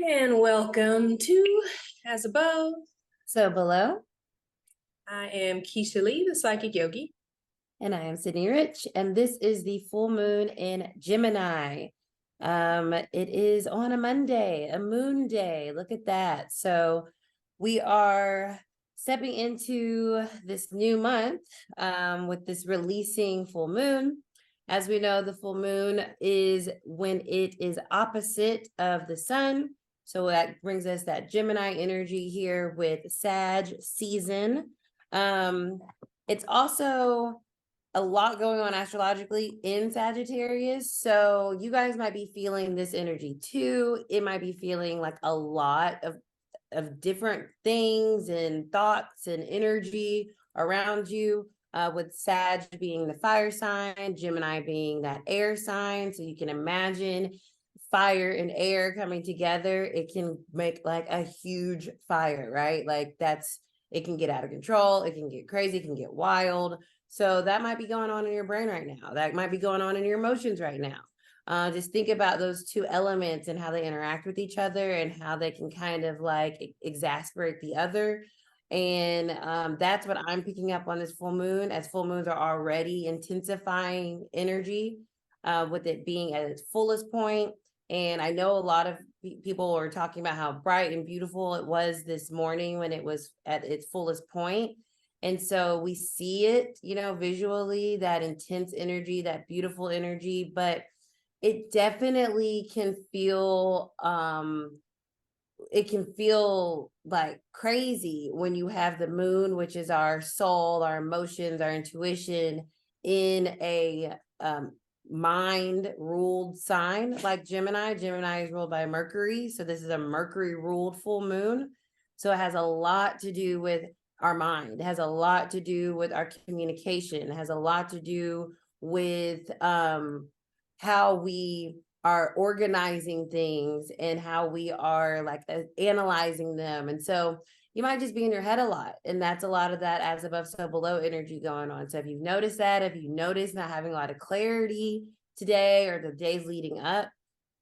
And welcome to As Above, So Below. I am Kisha Lee, the Psychic Yogi. And I am Cidnee Rich, and this is the full moon in Gemini. It is on a Monday, a moon day. Look at that. So we are stepping into this new month with this releasing full moon. As we know, the full moon is when it is opposite of the sun. So that brings us that Gemini energy here with Sag season. It's also a lot going on astrologically in Sagittarius. So you guys might be feeling this energy too. It might be feeling like a lot of different things and thoughts and energy around you, with Sag being the fire sign, Gemini being that air sign. So you can imagine fire and air coming together. It can make like a huge fire, right? Like it can get out of control. It can get crazy. It can get wild. So that might be going on in your brain right now. That might be going on in your emotions right now. Just think about those two elements and how they interact with each other and how they can kind of like exasperate the other. And that's what I'm picking up on this full moon, as full moons are already intensifying energy, with it being at its fullest point. And I know a lot of people are talking about how bright and beautiful it was this morning when it was at its fullest point. And so we see it, visually, that intense energy, that beautiful energy, but it definitely can feel, it can feel like crazy when you have the moon, which is our soul, our emotions, our intuition, in a mind ruled sign like Gemini. Gemini is ruled by Mercury. So this is a Mercury ruled full moon. So it has a lot to do with our mind. It has a lot to do with our communication. It has a lot to do with how we are organizing things and how we are like analyzing them. And so you might just be in your head a lot. And that's a lot of that as above, so below energy going on. So if you've noticed that, if you notice not having a lot of clarity today or the days leading up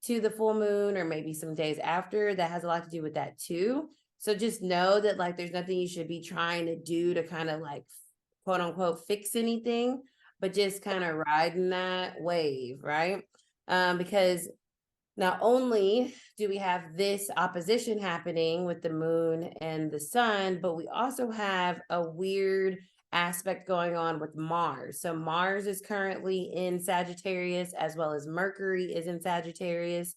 to the full moon, or maybe some days after, that has a lot to do with that too. So just know that like there's nothing you should be trying to do to kind of like quote unquote fix anything, but just kind of riding that wave, right? Because not only do we have this opposition happening with the moon and the sun, but we also have a weird aspect going on with Mars. So Mars is currently in Sagittarius, as well as Mercury is in Sagittarius.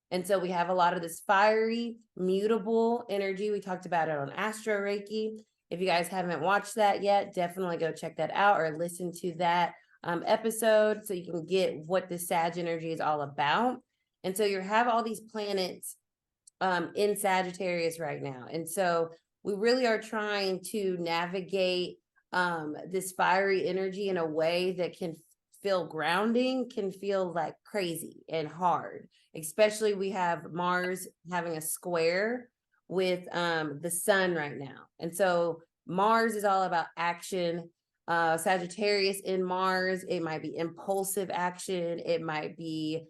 And so we have a lot of this fiery, mutable energy. We talked about it on Astro Reiki. If you guys haven't watched that yet, definitely go check that out or listen to that episode so you can get what the Sag energy is all about. And so you have all these planets in Sagittarius right now. And so we really are trying to navigate this fiery energy in a way that can feel grounding, can feel like crazy and hard. Especially we have Mars having a square with the sun right now. And so Mars is all about action. Sagittarius in Mars, it might be impulsive action. It might be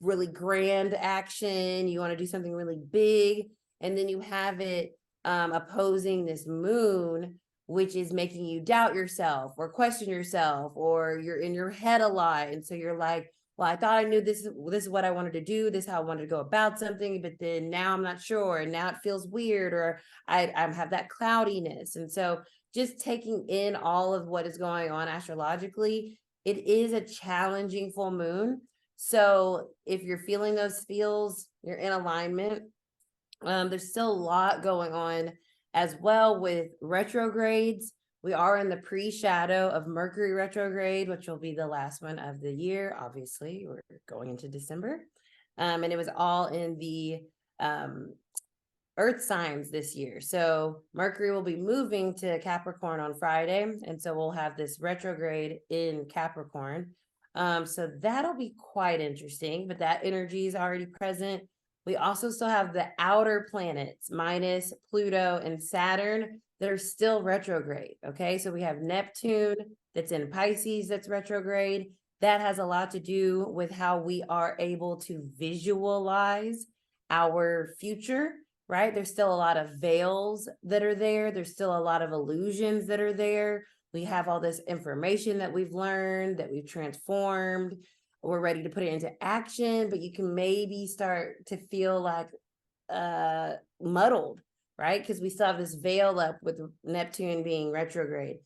really grand action. You want to do something really big. And then you have it opposing this moon, which is making you doubt yourself or question yourself, or you're in your head a lot. And so you're like, well, I thought I knew this is what I wanted to do. This is how I wanted to go about something, but then now I'm not sure. And now it feels weird, or I have that cloudiness. And so just taking in all of what is going on astrologically, it is a challenging full moon. So if you're feeling those feels, you're in alignment. There's still a lot going on as well with retrogrades. We are in the pre-shadow of Mercury retrograde, which will be the last one of the year. Obviously, we're going into December. And it was all in the Earth signs this year. So Mercury will be moving to Capricorn on Friday. And so we'll have this retrograde in Capricorn. So that'll be quite interesting, but that energy is already present. We also still have the outer planets minus Pluto and Saturn that are still retrograde. Okay, so we have Neptune that's in Pisces that's retrograde. That has a lot to do with how we are able to visualize our future, right? There's still a lot of veils that are there. There's still a lot of illusions that are there. We have all this information that we've learned, that we've transformed. We're ready to put it into action, but you can maybe start to feel like muddled, right? Because we still have this veil up with Neptune being retrograde.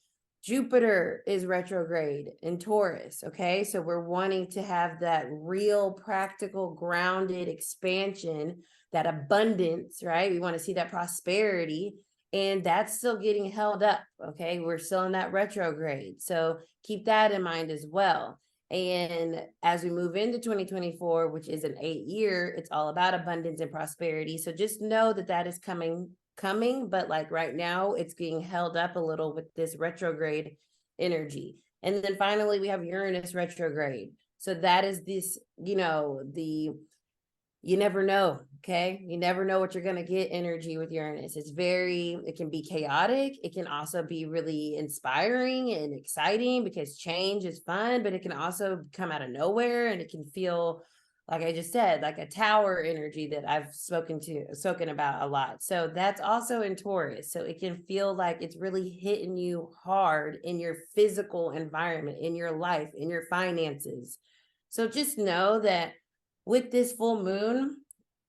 Jupiter is retrograde in Taurus. Okay. So we're wanting to have that real, practical, grounded expansion, that abundance, right? We want to see that prosperity. And that's still getting held up. Okay. We're still in that retrograde. So keep that in mind as well. And as we move into 2024, which is an 8-year, it's all about abundance and prosperity. So just know that that is coming, but like right now it's being held up a little with this retrograde energy. And then finally we have Uranus retrograde. So that is this, you never know. Okay. You never know what you're going to get energy with Uranus. It can be chaotic. It can also be really inspiring and exciting because change is fun, but it can also come out of nowhere, and it can feel, like I just said, like a tower energy that I've spoken about a lot. So that's also in Taurus. So it can feel like it's really hitting you hard in your physical environment, in your life, in your finances. So just know that with this full moon,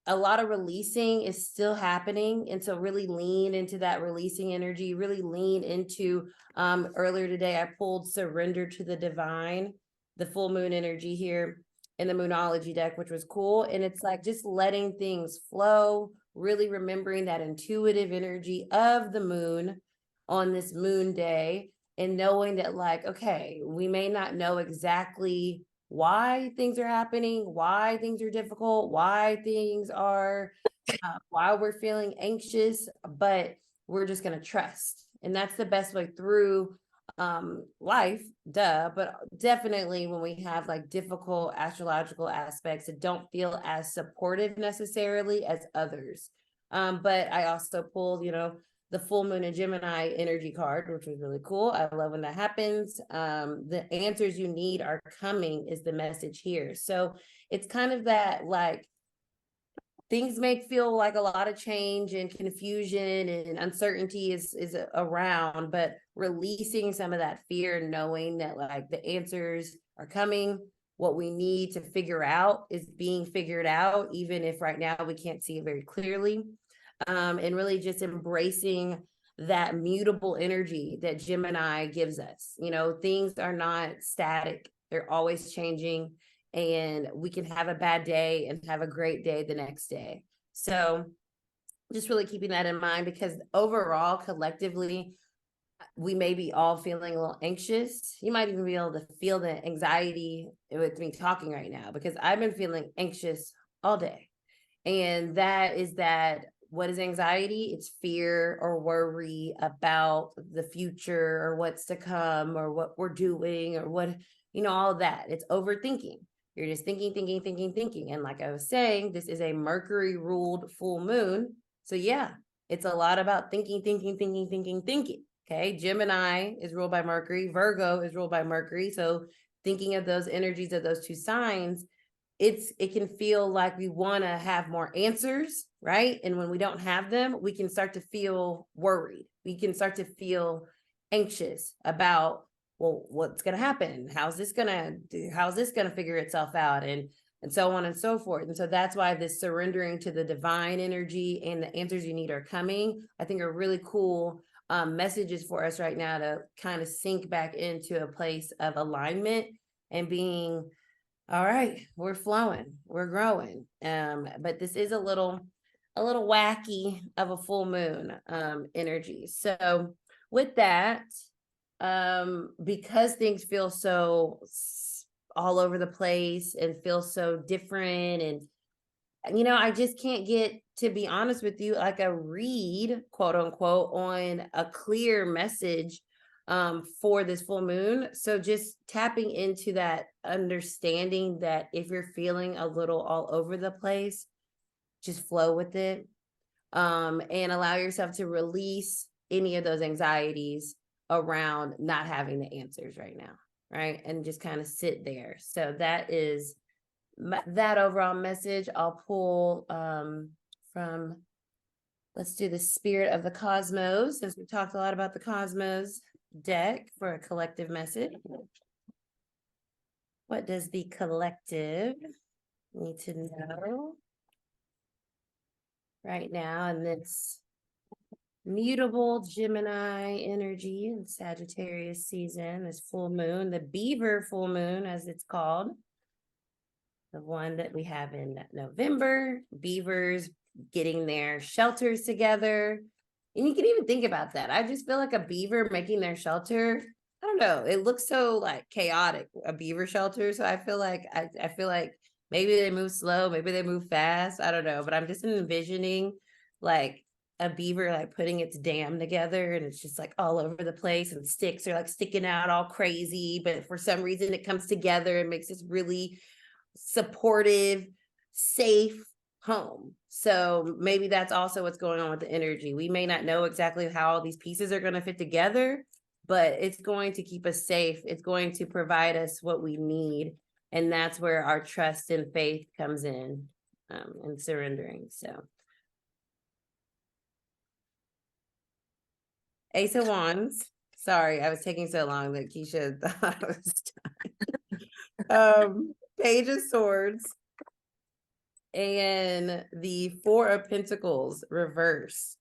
a lot of releasing is still happening. And so really lean into that releasing energy, really lean into, earlier today, I pulled Surrender to the Divine, the full moon energy here in the Moonology deck, which was cool. And it's like just letting things flow, really remembering that intuitive energy of the moon on this moon day, and knowing that, like, okay, we may not know exactly why things are happening, why things are difficult, why we're feeling anxious, but we're just going to trust. And that's the best way through life, but definitely when we have like difficult astrological aspects that don't feel as supportive necessarily as others. But I also pulled, the full moon in Gemini energy card, which was really cool. I love when that happens. The answers you need are coming is the message here. So it's kind of that, like, things may feel like a lot of change and confusion and uncertainty is around, but releasing some of that fear, knowing that like the answers are coming, what we need to figure out is being figured out, even if right now we can't see it very clearly. And really just embracing that mutable energy that Gemini gives us. Things are not static. They're always changing, and we can have a bad day and have a great day the next day. So just really keeping that in mind, because overall, collectively, we may be all feeling a little anxious. You might even be able to feel the anxiety with me talking right now, because I've been feeling anxious all day. And what is anxiety? It's fear or worry about the future or what's to come or what we're doing or what, all of that. It's overthinking. You're just thinking. And like I was saying, this is a Mercury ruled full moon. So yeah, it's a lot about thinking. Okay. Gemini is ruled by Mercury. Virgo is ruled by Mercury. So thinking of those energies of those two signs, it can feel like we want to have more answers, right? And when we don't have them, we can start to feel worried. We can start to feel anxious about, well, what's going to happen? How's this going to figure itself out? And so on and so forth. And so that's why this surrendering to the divine energy and the answers you need are coming, I think, are really cool messages for us right now to kind of sink back into a place of alignment and being, all right, we're flowing, we're growing. But this is a little wacky of a full moon energy. So with that, because things feel so all over the place and feel so different, and I just can't get, to be honest with you, like a read, quote unquote, on a clear message for this full moon. So just tapping into that understanding that if you're feeling a little all over the place, just flow with it, and allow yourself to release any of those anxieties around not having the answers right now, right? And just kind of sit there. So that is that overall message, I'll pull from, let's do the Spirit of the Cosmos, since we talked a lot about the Cosmos deck for a collective message. What does the collective need to know right now in this mutable Gemini energy and Sagittarius season, this full moon, the Beaver full moon, as it's called, the one that we have in November, beavers getting their shelters together. And you can even think about that. I just feel like a beaver making their shelter, I don't know, it looks so like chaotic, a beaver shelter. So I feel like I feel like maybe they move slow, maybe they move fast. I don't know, but I'm just envisioning like a beaver like putting its dam together, and it's just like all over the place, and sticks are like sticking out all crazy, but for some reason it comes together and makes this really supportive, safe home. So maybe that's also what's going on with the energy. We may not know exactly how all these pieces are going to fit together, but it's going to keep us safe. It's going to provide us what we need. And that's where our trust and faith comes in, and surrendering. So Ace of Wands. Sorry, I was taking so long that Kisha thought I was done. Page of Swords and the Four of Pentacles reverse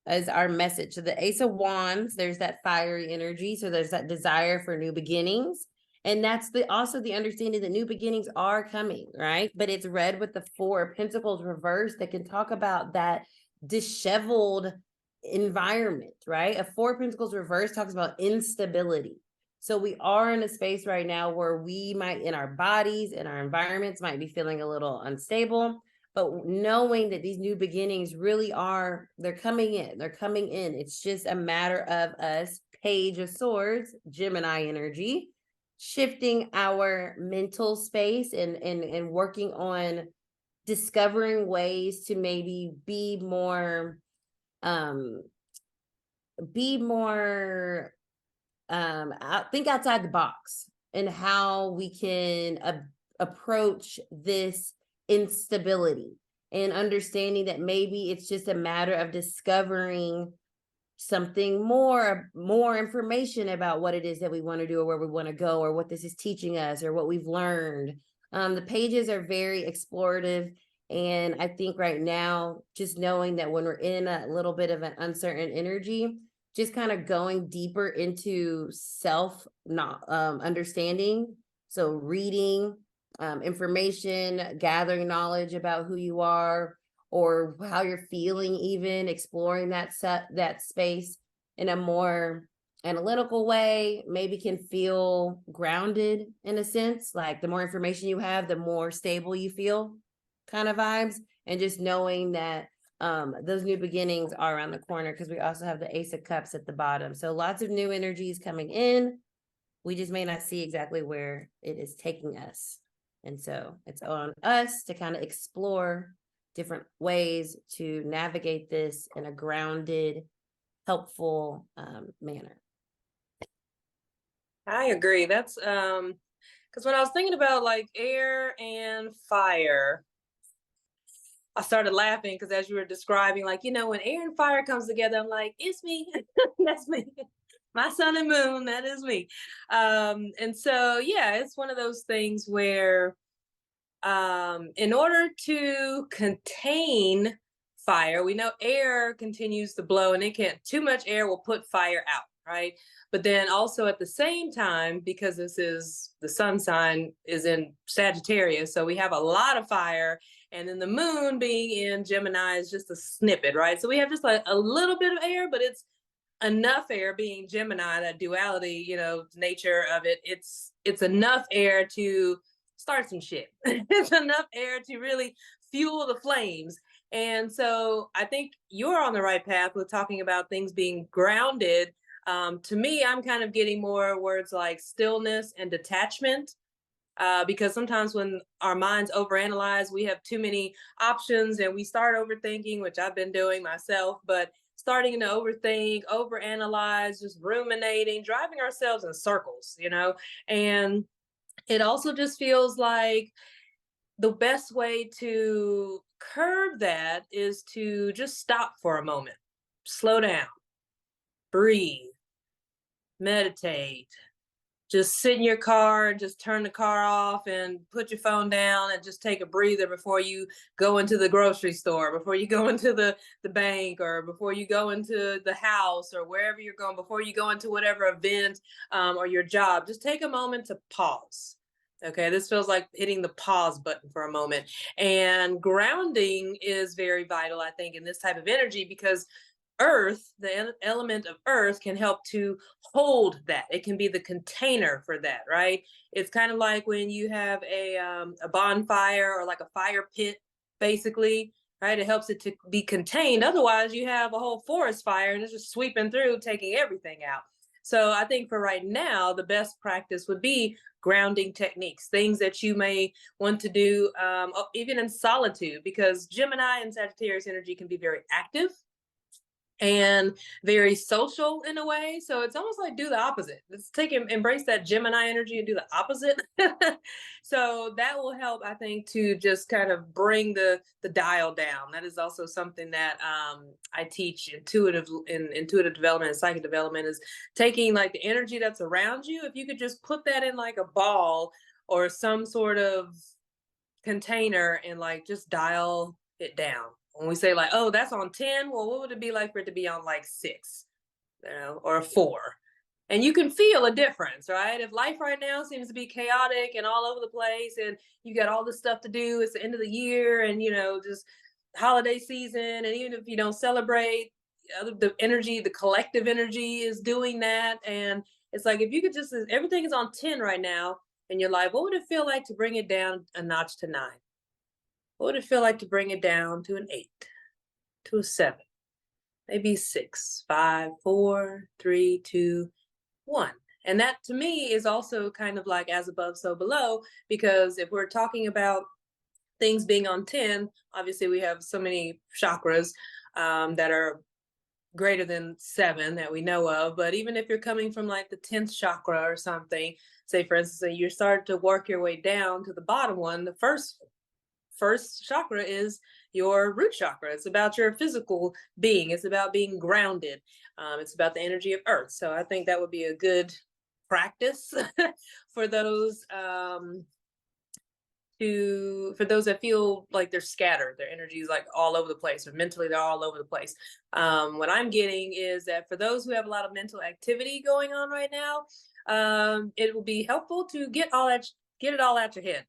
as our message. So the Ace of Wands, there's that fiery energy. So there's that desire for new beginnings. And that's also the understanding that new beginnings are coming, right? But it's read with the Four of Pentacles reverse that can talk about that disheveled environment, right? A Four of Pentacles reverse talks about instability. So we are in a space right now where we might, in our bodies, in our environments, might be feeling a little unstable, but knowing that these new beginnings really are, they're coming in. It's just a matter of us, Page of Swords, Gemini energy, shifting our mental space and working on discovering ways to maybe be more think outside the box and how we can approach this instability, and understanding that maybe it's just a matter of discovering something more information about what it is that we want to do, or where we want to go, or what this is teaching us, or what we've learned. The pages are very explorative. And I think right now, just knowing that when we're in a little bit of an uncertain energy, just kind of going deeper into self understanding. So reading information, gathering knowledge about who you are or how you're feeling, even exploring that space in a more analytical way, maybe can feel grounded in a sense. Like the more information you have, the more stable you feel, kind of vibes. And just knowing that those new beginnings are around the corner, because we also have the Ace of Cups at the bottom. So lots of new energies coming in. We just may not see exactly where it is taking us. And so it's on us to kind of explore different ways to navigate this in a grounded, helpful manner. I agree. That's because when I was thinking about like air and fire, I started laughing because as you were describing, like, when air and fire comes together, I'm like, it's me. That's me. My sun and moon, that is me. And so, yeah, it's one of those things where in order to contain fire, we know air continues to blow, and too much air will put fire out, right? But then also at the same time, because the sun sign is in Sagittarius, so we have a lot of fire, and then the moon being in Gemini is just a snippet, right? So we have just like a little bit of air, but it's enough air, being Gemini, that duality, nature of it. It's enough air to start some shit. It's enough air to really fuel the flames. And so I think you're on the right path with talking about things being grounded. To me, I'm kind of getting more words like stillness and detachment, because sometimes when our minds overanalyze, we have too many options and we start overthinking, which I've been doing myself, but starting to overthink, overanalyze, just ruminating, driving ourselves in circles, and it also just feels like the best way to curb that is to just stop for a moment, slow down, breathe, meditate, just sit in your car and just turn the car off and put your phone down and just take a breather before you go into the grocery store, before you go into the bank, or before you go into the house or wherever you're going, before you go into whatever event or your job. Just take a moment to pause. Okay, this feels like hitting the pause button for a moment. And grounding is very vital, I think, in this type of energy, because earth, the element of earth, can help to hold that. It can be the container for that, right? It's kind of like when you have a bonfire or like a fire pit, basically, right? It helps it to be contained. Otherwise, you have a whole forest fire and it's just sweeping through, taking everything out. So I think for right now, the best practice would be grounding techniques, things that you may want to do even in solitude, because Gemini and Sagittarius energy can be very active and very social in a way. So it's almost like do the opposite. Let's embrace that Gemini energy and do the opposite. So that will help, I think, to just kind of bring the dial down. That is also something that I teach in intuitive development and psychic development, is taking like the energy that's around you. If you could just put that in like a ball or some sort of container and like just dial it down. When we say like, oh, that's on 10, well, what would it be like for it to be on like 6, or a 4? And you can feel a difference, right? If life right now seems to be chaotic and all over the place, and you got all this stuff to do, it's the end of the year, and just holiday season, and even if you don't celebrate, the energy, the collective energy is doing that. And it's like, if you could just, everything is on 10 right now in your life, what would it feel like to bring it down a notch to 9? What would it feel like to bring it down to an 8, to a 7, maybe 6, 5, 4, 3, 2, 1? And that to me is also kind of like as above, so below, because if we're talking about things being on 10, obviously we have so many chakras that are greater than 7 that we know of. But even if you're coming from like the 10th chakra or something, say for instance, you start to work your way down to the bottom one, the first chakra is your root chakra. It's about your physical being. It's about being grounded. It's about the energy of earth. So I think that would be a good practice for those for those that feel like they're scattered, their energy is like all over the place, or mentally they're all over the place. What I'm getting is that for those who have a lot of mental activity going on right now, it will be helpful to get it all out your head.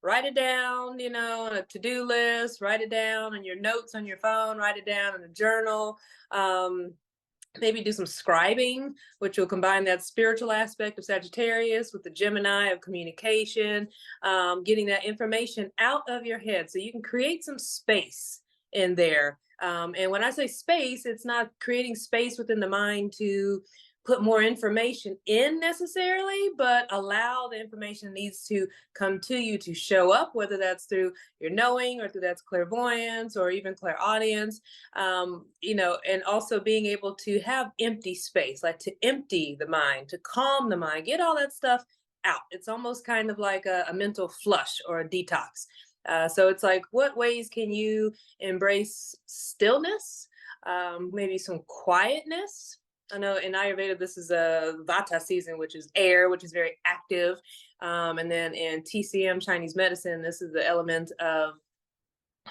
Write it down, on a to-do list, write it down in your notes on your phone, write it down in a journal. Maybe do some scribing, which will combine that spiritual aspect of Sagittarius with the Gemini of communication, getting that information out of your head so you can create some space in there. And when I say space, it's not creating space within the mind to put more information in necessarily, but allow the information needs to come to you to show up, whether that's through your knowing or through that's clairvoyance or even clairaudience, and also being able to have empty space, like to empty the mind, to calm the mind, get all that stuff out. It's almost kind of like a mental flush or a detox. So it's like, what ways can you embrace stillness, maybe some quietness? I know in Ayurveda, this is a Vata season, which is air, which is very active. And then in TCM, Chinese medicine, this is the element of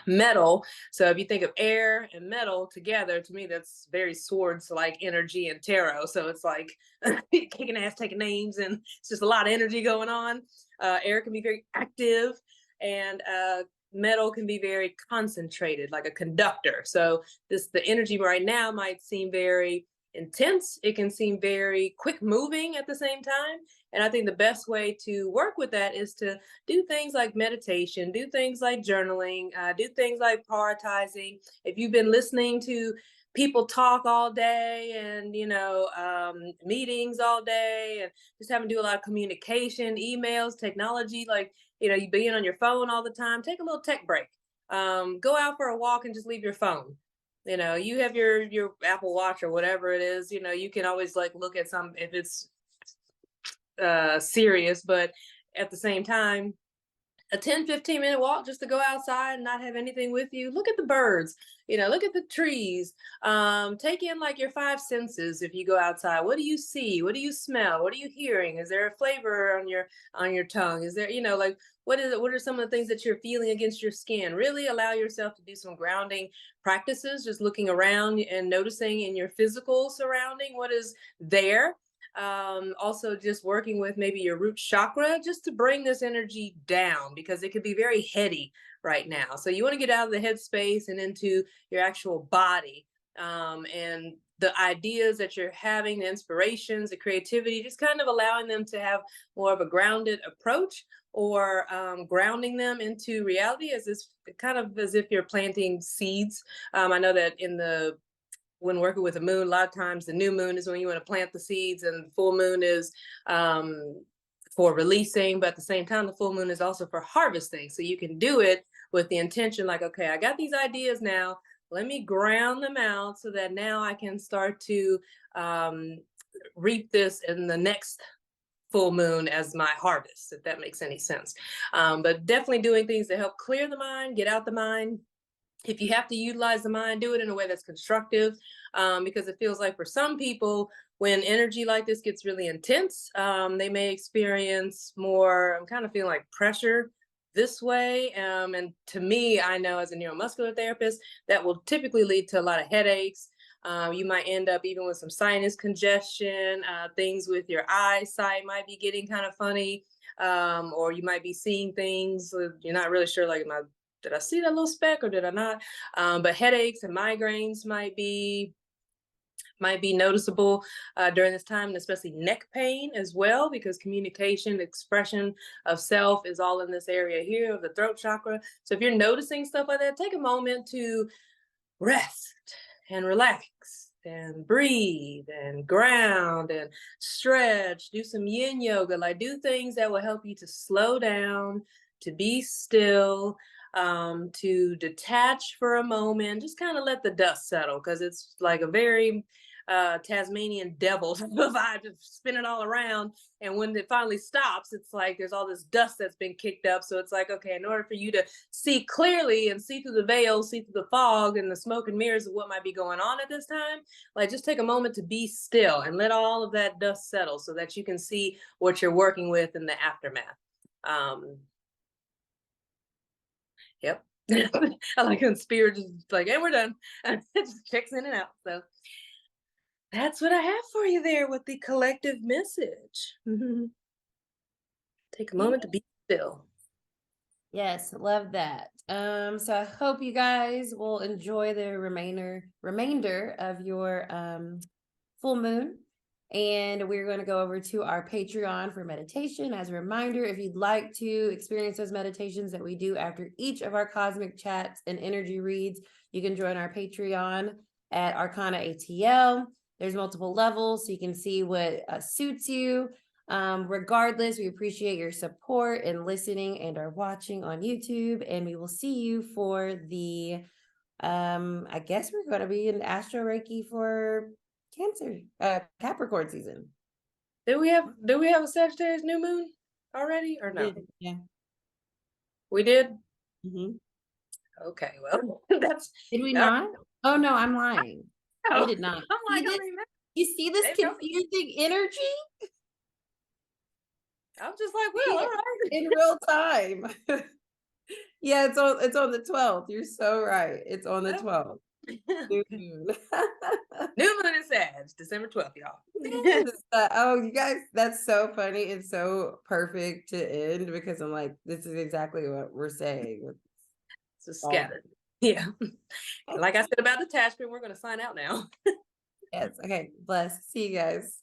metal. So if you think of air and metal together, to me, that's very swords like energy and tarot. So it's like kicking ass, taking names, and it's just a lot of energy going on. Air can be very active, and metal can be very concentrated, like a conductor. So the energy right now might seem very intense. It can seem very quick moving at the same time. And I think the best way to work with that is to do things like meditation, do things like journaling, do things like prioritizing. If you've been listening to people talk all day and, meetings all day and just having to do a lot of communication, emails, technology, like, you being on your phone all the time, take a little tech break. Go out for a walk and just leave your phone. You have your Apple Watch or whatever it is, you can always like look at some if it's serious, but at the same time, a 10-15 minute walk just to go outside and not have anything with you. Look at the birds, look at the trees. Take in like your five senses. If you go outside, what do you see? What do you smell? What are you hearing? Is there a flavor on your tongue? Is there, like, what is it? What are some of the things that you're feeling against your skin? Really allow yourself to do some grounding practices, just looking around and noticing in your physical surrounding what is there. Also just working with maybe your root chakra just to bring this energy down, because it can be very heady right now. So you want to get out of the head space and into your actual body, and the ideas that you're having, the inspirations, the creativity, just kind of allowing them to have more of a grounded approach, or grounding them into reality, as this kind of as if you're planting seeds. I know that when working with the moon, a lot of times the new moon is when you want to plant the seeds, and the full moon is for releasing, but at the same time, the full moon is also for harvesting. So you can do it with the intention, like, okay, I got these ideas now, let me ground them out so that now I can start to reap this in the next full moon as my harvest, if that makes any sense. But definitely doing things to help clear the mind, get out the mind. If you have to utilize the mind, do it in a way that's constructive, because it feels like for some people, when energy like this gets really intense, they may experience more, I'm kind of feeling like pressure this way. And to me, I know as a neuromuscular therapist, that will typically lead to a lot of headaches. You might end up even with some sinus congestion, things with your eyesight might be getting kind of funny, or you might be seeing things you're not really sure, like, did I see that little speck or did I not? But headaches and migraines might be noticeable during this time, and especially neck pain as well, because communication, expression of self is all in this area here of the throat chakra. So if you're noticing stuff like that, take a moment to rest and relax and breathe and ground and stretch, do some yin yoga, like do things that will help you to slow down, to be still, to detach for a moment, just kind of let the dust settle, because it's like a very Tasmanian devil vibe, just spinning all around. And when it finally stops, it's like there's all this dust that's been kicked up. So it's like, okay, in order for you to see clearly and see through the veil, see through the fog and the smoke and mirrors of what might be going on at this time, like just take a moment to be still and let all of that dust settle so that you can see what you're working with in the aftermath. Yep. I like when spirit just like, hey, we're done. And it just checks in and out. So that's what I have for you there with the collective message. Take a moment to be still. Yes, love that. So I hope you guys will enjoy the remainder of your full moon. And we're going to go over to our Patreon for meditation. As a reminder, if you'd like to experience those meditations that we do after each of our cosmic chats and energy reads, you can join our Patreon at Arcana ATL. There's multiple levels, so you can see what suits you. Regardless, we appreciate your support and listening and are watching on YouTube. And we will see you for the, I guess we're going to be in Astro Reiki for Cancer, Capricorn season. Do we have a Sagittarius new moon already or no? Yeah. We did? Mm-hmm. Okay, well, that's... Did we not? Oh, no, I'm lying. No. We did not. I'm like, you see this confusing energy? I'm just like, well, all right. In real time. Yeah, it's on the 12th. You're so right. It's on the 12th. New moon. New moon is Sag, December 12th, y'all. Oh, you guys, that's so funny and so perfect to end, because I'm like, this is exactly what we're saying. So scattered. Yeah. Like I said about detachment, we're going to sign out now. Yes. Okay. Bless. See you guys.